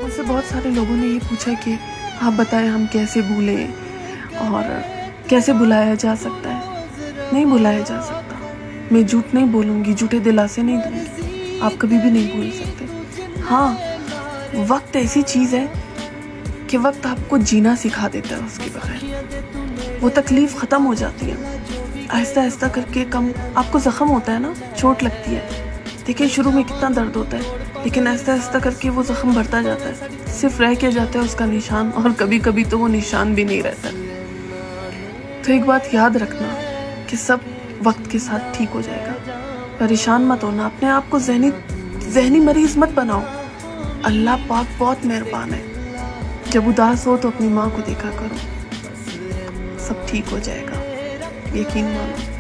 मुझसे बहुत सारे लोगों ने ये पूछा कि आप बताएं हम कैसे भूलें और कैसे भुलाया जा सकता है। नहीं भुलाया जा सकता। मैं झूठ नहीं बोलूँगी, झूठे दिलासे नहीं दूँगी, आप कभी भी नहीं भूल सकते। हाँ, वक्त ऐसी चीज़ है कि वक्त आपको जीना सिखा देता है। उसके बगैर वो तकलीफ़ ख़त्म हो जाती है आहिस्ता आहिस्ता करके। कम आपको ज़ख्म होता है ना, चोट लगती है, देखिए शुरू में कितना दर्द होता है, लेकिन आहिस्ता आहिस्ता करके वो ज़ख्म बढ़ता जाता है, सिर्फ रह के जाता है उसका निशान, और कभी कभी तो वो निशान भी नहीं रहता। तो एक बात याद रखना कि सब वक्त के साथ ठीक हो जाएगा। परेशान मत होना, अपने आप को जहनी मरीज मत बनाओ। अल्लाह पाक बहुत मेहरबान है। जब उदास हो तो अपनी माँ को देखा करो, सब ठीक हो जाएगा, यकीन मानो।